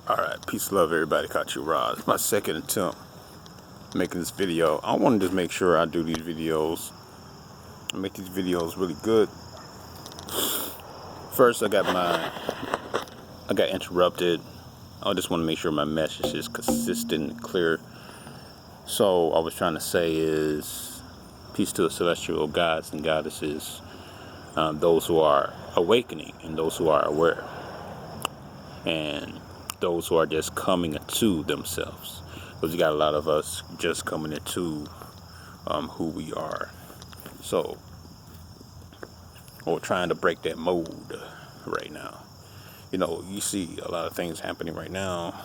Alright, peace, love, everybody. Caught you raw. It's my second attempt making this video. I want to just make sure I do these videos, make these videos really good. First, I got interrupted. I just want to make sure my message is consistent and clear. So, I was trying to say is peace to the celestial gods and goddesses, those who are awakening and those who are aware, and those who are just coming into themselves, because you got a lot of us just coming into who we are. So we're trying to break that mold right now. You know, you see a lot of things happening right now.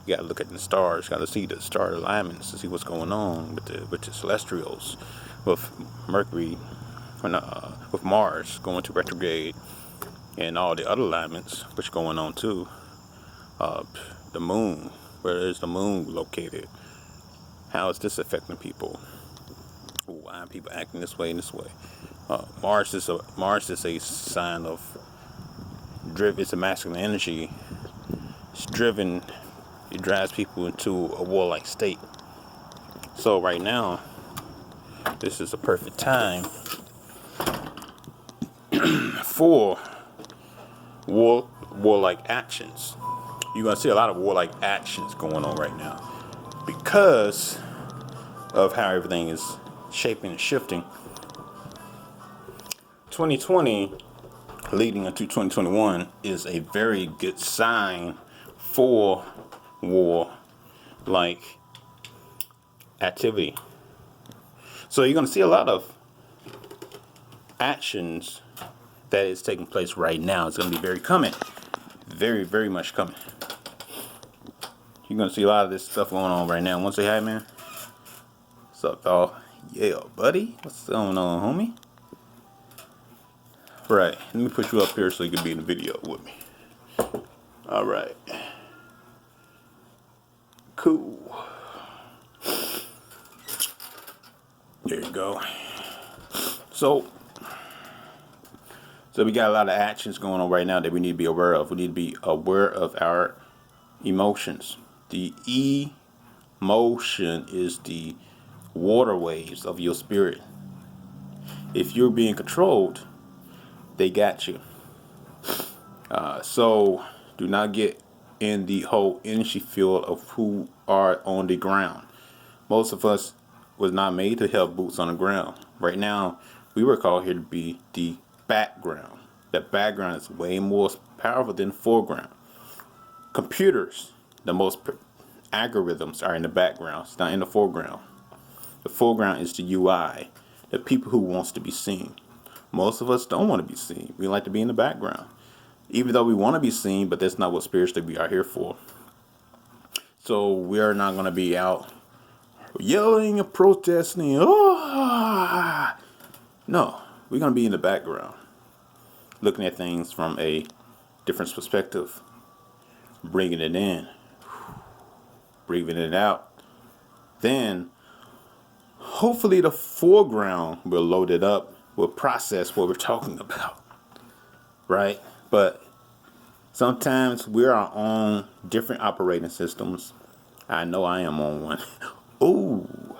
You got to look at the stars. You got to see the star alignments to see what's going on with the celestials, with Mercury, with Mars going to retrograde, and all the other alignments which are going on too. The moon, where is the moon located? How is this affecting people? Why are people acting this way and this way? Mars is a sign of driven. It's a masculine energy. It's driven. It drives people into a warlike state. So right now, this is a perfect time for warlike actions. You're going to see a lot of warlike actions going on right now because of how everything is shaping and shifting. 2020 leading into 2021 is a very good sign for warlike activity. So you're going to see a lot of actions that is taking place right now. It's going to be very, very much coming. You're going to see a lot of this stuff going on right now. Want to say hi, man? What's up, dog? Yeah, buddy. What's going on, homie? Right. Let me put you up here so you can be in the video with me. All right. Cool. There you go. So we got a lot of actions going on right now that we need to be aware of. We need to be aware of our emotions. The emotion is the water waves of your spirit. If you're being controlled, they got you. So do not get in the whole energy field of who are on the ground. Most of us was not made to have boots on the ground. Right now, we were called here to be the background. The background is way more powerful than the foreground. Computers, the most algorithms are in the background. It's not in the foreground. The foreground is the UI, the people who wants to be seen. Most of us don't want to be seen. We like to be in the background, even though we want to be seen, but that's not what spiritually we are here for. So we are not going to be out yelling and protesting. Oh! No, we're going to be in the background, looking at things from a different perspective, bringing it in, breathing it out. Then, hopefully the foreground will load it up, will process what we're talking about, right? But sometimes we're our own different operating systems. I know I am on one. Ooh.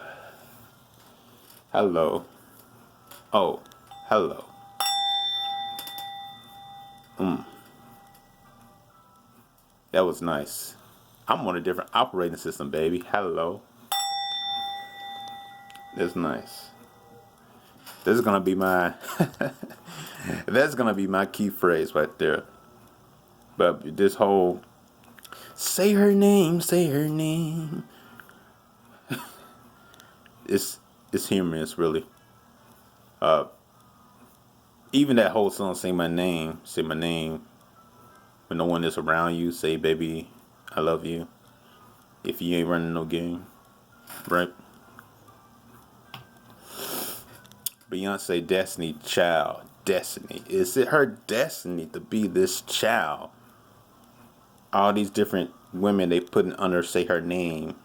Hello. Oh, hello. That was nice. I'm on a different operating system, baby. Hello. That's nice. This is gonna be my that's gonna be my key phrase right there. But this whole say her name, it's humorous, really. Even that whole song, say my name, when no one is around you, say baby, I love you. If you ain't running no game, right? Beyonce, Destiny Child. Destiny. Is it her destiny to be this child? All these different women they put under say her name.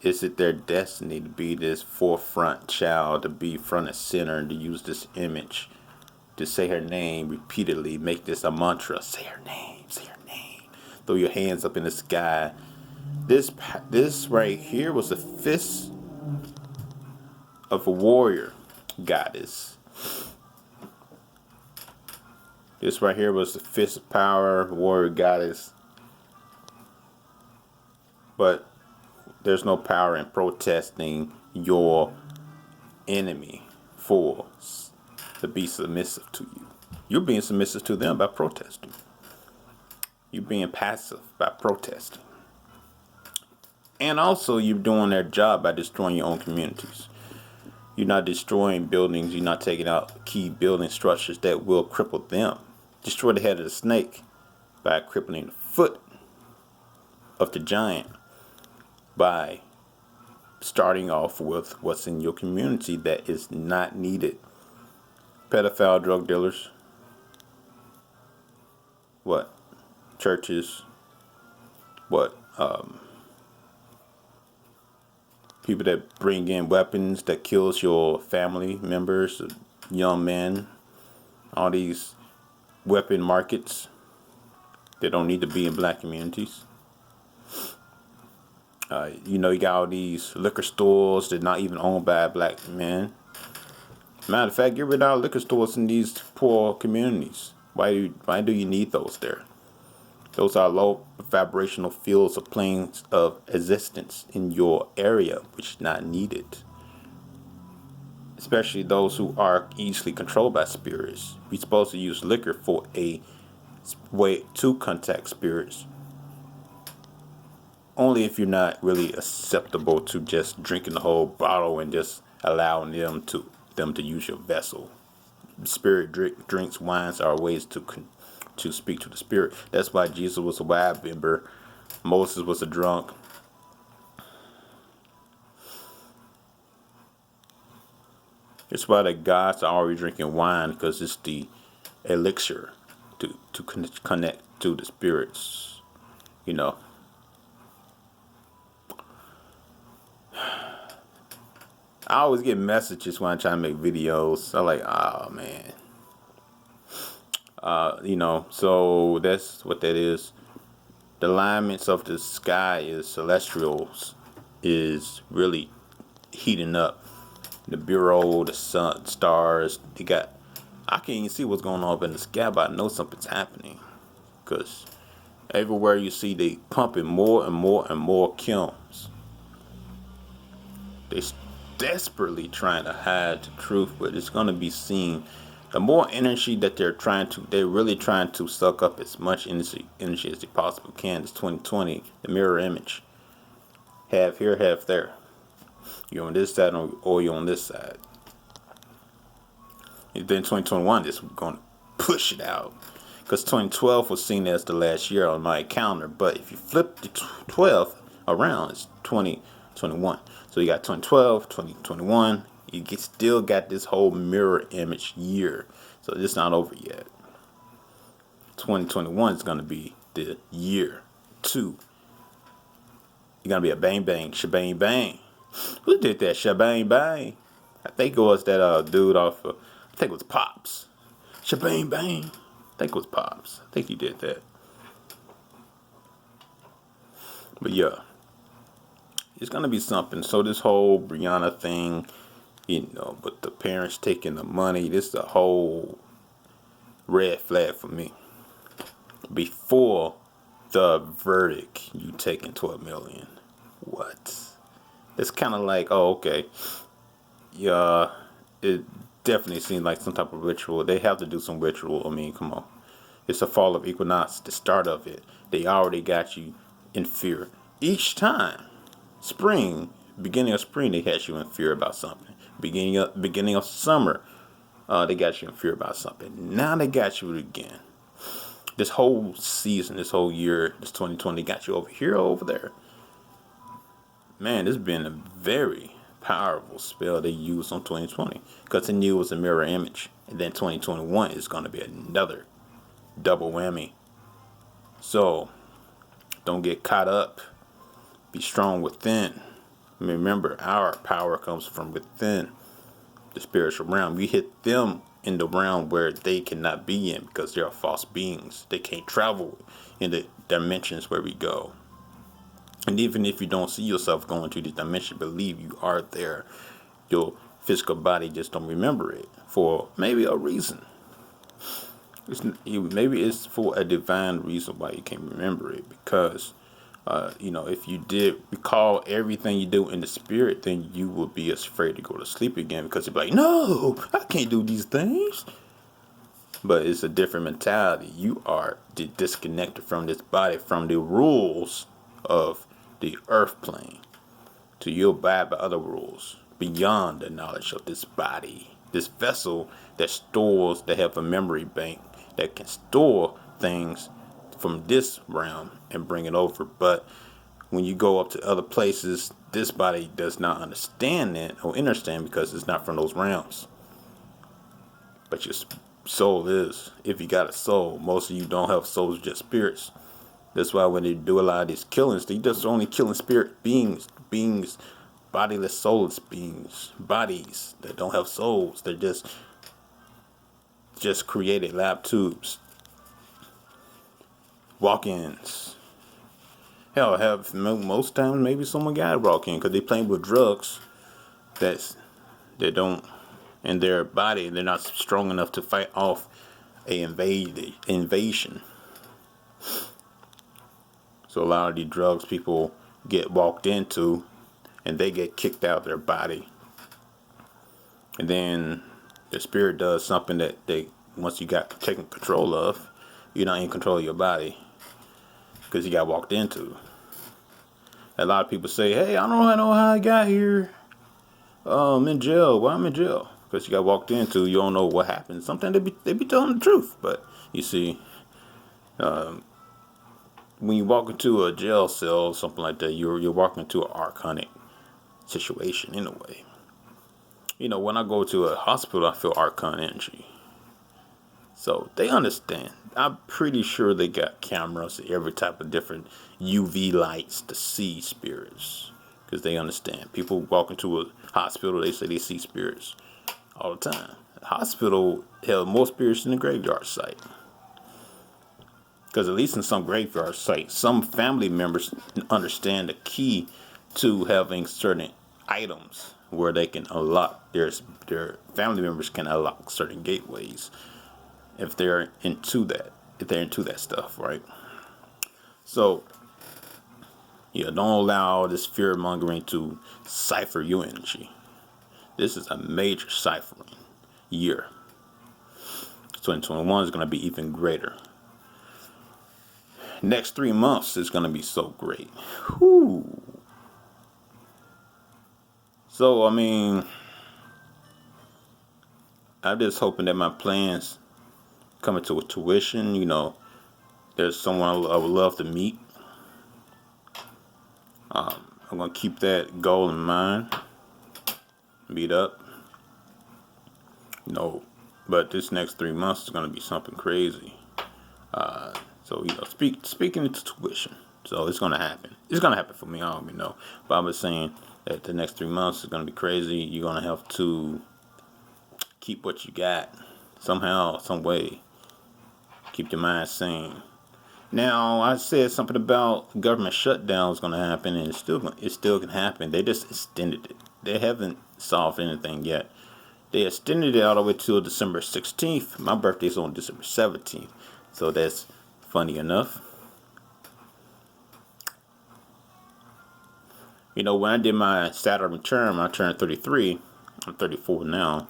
Is it their destiny to be this forefront child, to be front and center, and to use this image, to say her name repeatedly, make this a mantra? Say her name, say her name. throw your hands up in the sky. This right here was the fist of a warrior goddess. This right here was the fist of power, warrior goddess. But there's no power in protesting your enemy for to be submissive to you. You're being submissive to them by protesting. You're being passive by protesting. And also you're doing their job by destroying your own communities. You're not destroying buildings. You're not taking out key building structures that will cripple them. Destroy the head of the snake by crippling the foot of the giant by starting off with what's in your community that is not needed. Pedophile, drug dealers, what? Churches, what? People that bring in weapons that kills your family members, young men, all these weapon markets that don't need to be in black communities. You got all these liquor stores that are not even owned by black men. Matter of fact, get rid of all liquor stores in these poor communities. Why do you need those there? Those are low vibrational fields of planes of existence in your area, which is not needed. Especially those who are easily controlled by spirits. We're supposed to use liquor for a way to contact spirits. Only if you're not really acceptable to just drinking the whole bottle and just allowing them to use your vessel. Spirit drinks, wines are ways to speak to the spirit. That's why Jesus was a wine bibber. Moses was a drunk. It's why the gods are always drinking wine, because it's the elixir to connect to the spirits. I always get messages when I try to make videos. I'm like, oh man. So that's what that is. The alignments of the sky is celestials is really heating up. The bureau, the sun, stars, I can't even see what's going on up in the sky, but I know something's happening. Because everywhere you see, they pumping more and more and more kilns. They desperately trying to hide the truth, but it's going to be seen. The more energy that they're really trying to suck up as much energy as they possibly can. It's 2020, the mirror image. Half here, half there. You're on this side or you're on this side. And then 2021 is going to push it out. Because 2012 was seen as the last year on my calendar. But if you flip the 12 around, it's 2021. So you got 2012, 2021. You still got this whole mirror image year. So it's not over yet. 2021 is going to be the year 2. You're going to be a bang bang, shebang bang. Who did that shebang bang? I think it was that dude off I think it was Pops. Shebang bang. I think it was Pops. I think he did that. But yeah. It's going to be something. So this whole Brianna thing, but the parents taking the money, this is a whole red flag for me. Before the verdict, you taking $12 million. What? It's kind of like, oh, okay. Yeah, it definitely seems like some type of ritual. They have to do some ritual. I mean, come on. It's the fall of equinox, the start of it. They already got you in fear. Each time. Beginning of spring, they had you in fear about something. Beginning of summer, they got you in fear about something. Now they got you again. This whole season, this whole year, this 2020, got you over here, over there. Man, this has been a very powerful spell they used on 2020. Because they knew it was a mirror image. And then 2021 is going to be another double whammy. So, don't get caught up. Be strong within. Remember, our power comes from within the spiritual realm. We hit them in the realm where they cannot be in because they are false beings. They can't travel in the dimensions where we go. And even if you don't see yourself going to the dimension, believe you are there. Your physical body just don't remember it for maybe a reason. Maybe it's for a divine reason why you can't remember it. Because, if you did recall everything you do in the spirit, then you would be afraid to go to sleep again because you'd be like, no, I can't do these things. But it's a different mentality. You are disconnected from this body, from the rules of the earth plane. So you abide by other rules beyond the knowledge of this body, this vessel that have a memory bank that can store things from this realm and bring it over. But when you go up to other places, this body does not understand it or understand because it's not from those realms. But your soul is. If you got a soul, most of you don't have souls, just spirits. That's why when they do a lot of these killings, they just only killing spirit beings, bodiless, soulless beings, bodies that don't have souls. They're just created lab tubes, walk-ins. Hell, most times maybe someone got walk-in because they playing with drugs they don't in their body. They're not strong enough to fight off a invasion. So a lot of these drugs people get walked into and they get kicked out of their body. And then the spirit does something that once you got taken control of, you're not in control of your body because you got walked into. A lot of people say, hey, I don't know how I got here. I'm in jail. Why I'm in jail? Because you got walked into. You don't know what happened. Sometimes they be telling the truth. But you see, when you walk into a jail cell or something like that, you're walking into an archonic situation in a way. When I go to a hospital, I feel Archon energy. So they understand. I'm pretty sure they got cameras, every type of different UV lights to see spirits. Because they understand. People walk into a hospital, they say they see spirits all the time. The hospital held more spirits than the graveyard site. Because at least in some graveyard sites, some family members understand the key to having certain items where they can unlock their family members can unlock certain gateways if they're into that stuff, right? So don't allow this fear mongering to cipher your energy. This is a major ciphering year. 2021 is going to be even greater. Next 3 months is going to be so great. Whew. So, I'm just hoping that my plans come into a tuition. There's someone I would love to meet. I'm going to keep that goal in mind. Meet up. But this next 3 months is going to be something crazy. So, speaking into tuition. So it's going to happen. It's going to happen for me. I don't even know. But I was saying that the next 3 months is going to be crazy. You're going to have to keep what you got somehow, some way. Keep your mind sane. Now, I said something about government shutdown is going to happen, and it still can happen. They just extended it. They haven't solved anything yet. They extended it all the way till December 16th. My birthday's on December 17th. So that's funny enough. When I did my Saturn return, I turned 33. I'm 34 now.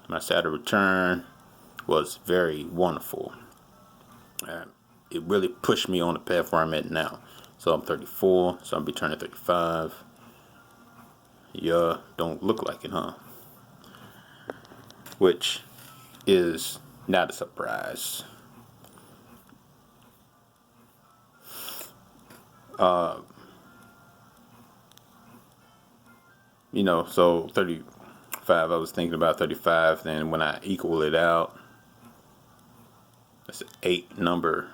My Saturn return was very wonderful. It really pushed me on the path where I'm at now. So I'm 34, so I'll be turning 35. Yeah, don't look like it, huh? Which is not a surprise. So 35, I was thinking about 35, then when I equal it out, that's 8, number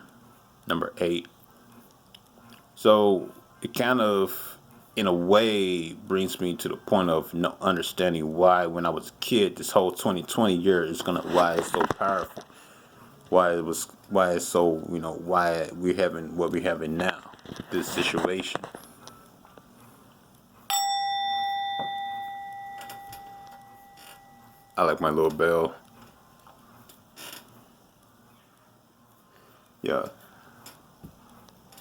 8. So it kind of in a way brings me to the point of understanding why when I was a kid, this whole 2020 year is why it's so powerful, why it's so, why we're having what we're having now, this situation. I like my little bell. Yeah.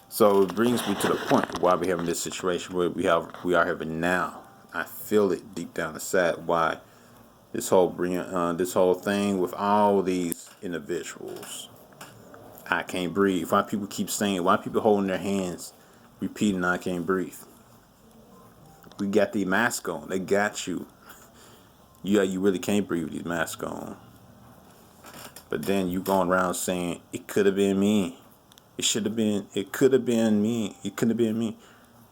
So it brings me to the point of why we're having this situation where we are having now. I feel it deep down inside why this whole thing with all these individuals. I can't breathe. Why people keep saying? Why people holding their hands, repeating "I can't breathe"? We got the mask on. They got you. Yeah, you really can't breathe with these masks on. But then you going around saying it could have been me. It should have been. It could have been me. It could have been me.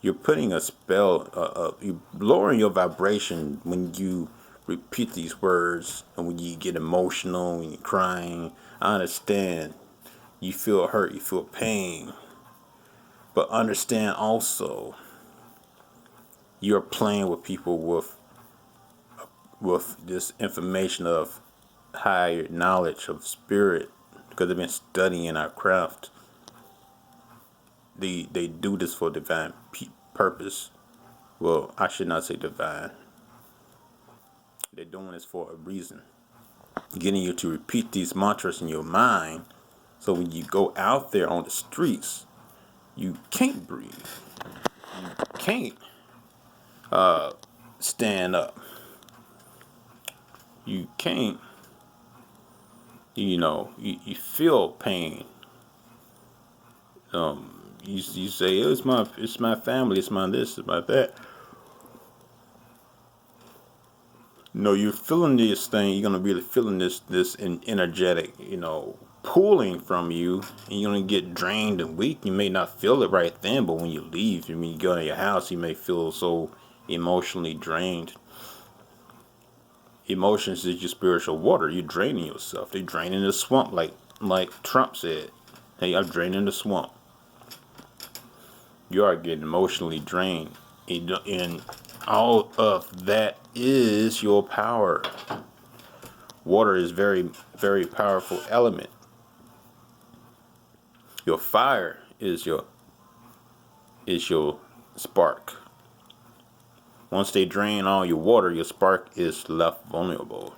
You're putting a spell. You're lowering your vibration when you repeat these words and when you get emotional, when you're crying. I understand. You feel hurt. You feel pain. But understand also, you're playing with people with this information of higher knowledge of spirit because they've been studying our craft. They do this for divine purpose. Well, I should not say divine. They're doing this for a reason. Getting you to repeat these mantras in your mind so when you go out there on the streets, you can't breathe. You can't stand up. You can't, you feel pain. You say, oh, it's my family, it's my this, it's my that. No, you're feeling this thing. You're gonna really feeling this energetic, pulling from you, and you're gonna get drained and weak. You may not feel it right then, but when you leave, when you go to your house, you may feel so emotionally drained. Emotions is your spiritual water. You're draining yourself. They're draining the swamp, like Trump said. Hey, I'm draining the swamp. You are getting emotionally drained, and all of that is your power. Water is very, very powerful element. Your fire is your spark. Once they drain all your water, your spark is left vulnerable.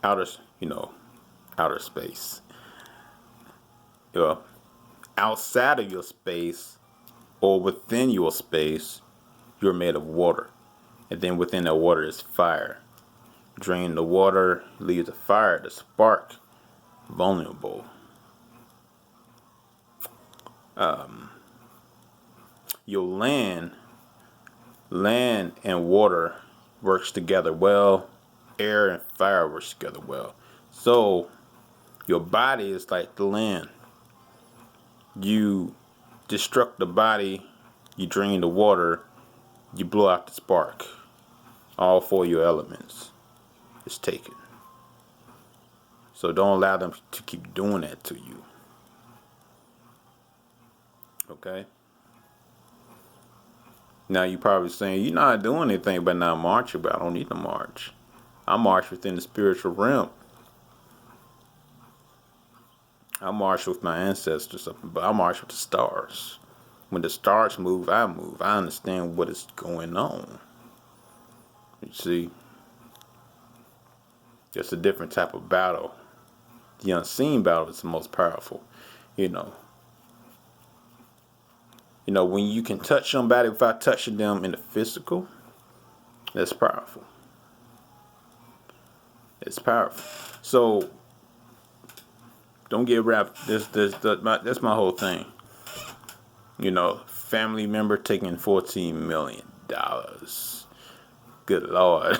Outer, outer space. Outside of your space or within your space, you're made of water. And then within that water is fire. Drain the water, leave the fire, the spark, vulnerable. Your land and water works together well. Air and fire works together well. So your body is like the land. You destruct the body, you drain the water, you blow out the spark. All four of your elements is taken. So don't allow them to keep doing that to you. Okay? Now you're probably saying, you're not doing anything but not marching, but I don't need to march. I march within the spiritual realm. I march with my ancestors, but I march with the stars. When the stars move, I move. I understand what is going on. You see? It's a different type of battle. The unseen battle is the most powerful. When you can touch somebody without touching them in the physical, that's powerful. It's powerful. So don't get wrapped. That's my whole thing. Family member taking $14 million. Good Lord.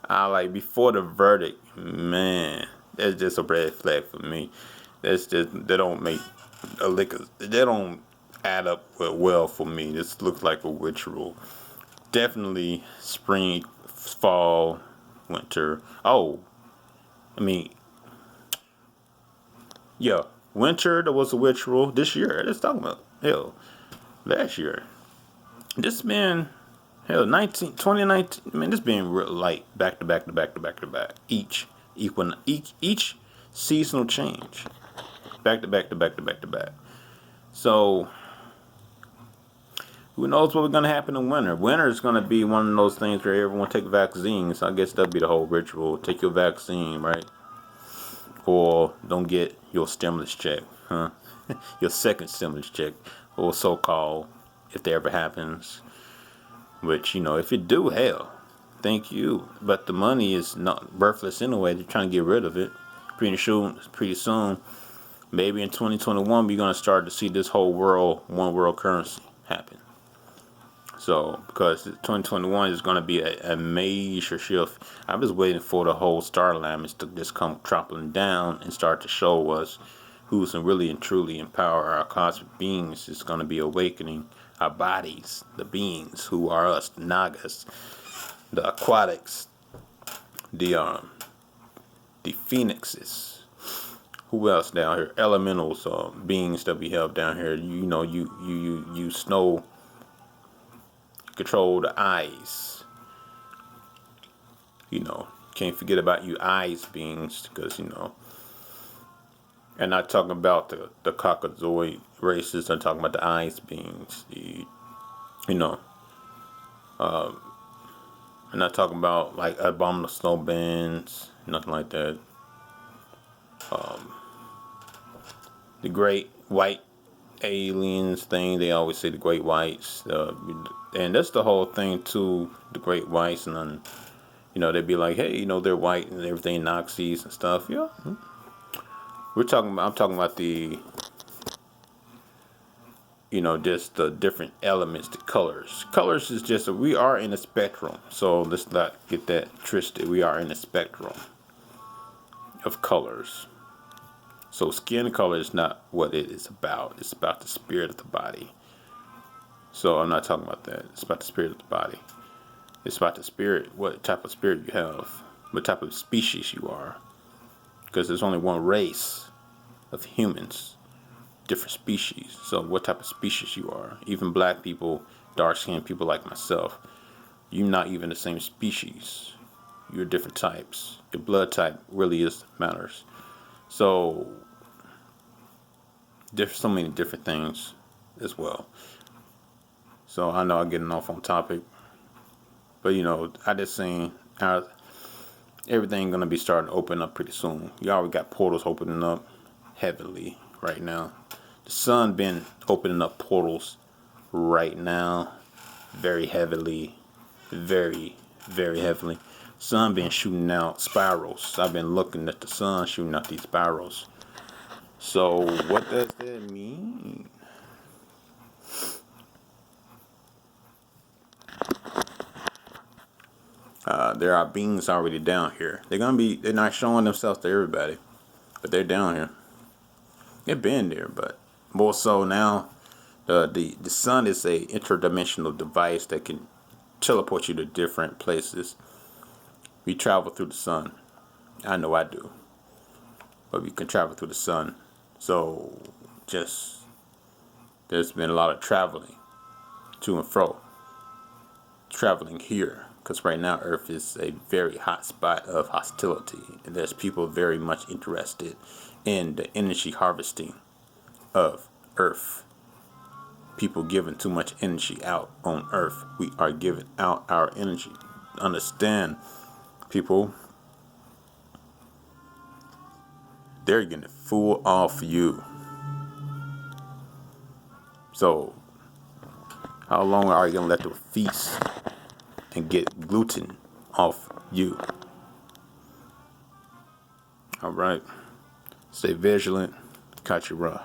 I like before the verdict, man. That's just a red flag for me. That's just they don't make a lick of, they don't add up well for me. This looks like a ritual. Definitely spring, fall, winter. Oh, I mean, yeah. Winter, there was a ritual. This year, let's talk about, hell, last year. This been, hell, 2019, man, this been real light, back to back to back to back to back. Each seasonal change. Back to back to back to back to back. So, who knows what's going to happen in winter? Winter is going to be one of those things where everyone take vaccines. I guess that'll be the whole ritual. Take your vaccine, right? Or don't get your stimulus check, huh? Your second stimulus check, or so-called, if that ever happens. Which, if you do, hell, thank you. But the money is not worthless anyway. They're trying to get rid of it. Pretty soon, maybe in 2021, we're going to start to see this whole one world currency happen. So, because 2021 is going to be a major shift. I was waiting for the whole star alignments to just come trampling down and start to show us who's really and truly in power. Our cosmic beings is going to be awakening our bodies, the beings who are us, the Nagas, the aquatics, the phoenixes. Who else down here? Elementals, beings that we have down here. You snow. Control the eyes. Can't forget about you eyes beings, because and not talking about the Caucasoid races. I'm talking about the eyes beings. I'm not talking about like abominable snowbands, nothing like that. The great white aliens thing, they always say the great whites, and that's the whole thing too, the great whites. And then they'd be like, hey, they're white and everything, Nazis and stuff. Yeah, I'm talking about the just the different elements, the colors is just we are in a spectrum, so let's not get that twisted. We are in a spectrum of colors. So skin color is not what it is about. It's about the spirit of the body. So I'm not talking about that. It's about the spirit of the body. It's about the spirit, what type of spirit you have, what type of species you are. Because there's only one race of humans, different species. So what type of species you are. Even black people, dark-skinned people like myself, you're not even the same species. You're different types. Your blood type really matters. So there's so many different things as well. So I know I'm getting off on topic, but I just seen how everything gonna be starting to open up pretty soon. You already got portals opening up heavily right now. The sun been opening up portals right now, very heavily, very, very heavily. Sun been shooting out spirals. I've been looking at the sun shooting out these spirals. So what does that mean? There are beings already down here. They're not showing themselves to everybody, but they're down here. They've been there, but more so now. The sun is a interdimensional device that can teleport you to different places. We travel through the sun. I know I do. But we can travel through the sun. So there's been a lot of traveling to and fro. Traveling here. Because right now Earth is a very hot spot of hostility. And there's people very much interested in the energy harvesting of Earth. People giving too much energy out on Earth. We are giving out our energy. Understand, people, they're getting full off you. So how long are you gonna let them feast and get gluten off you? All right, stay vigilant. Catch you raw.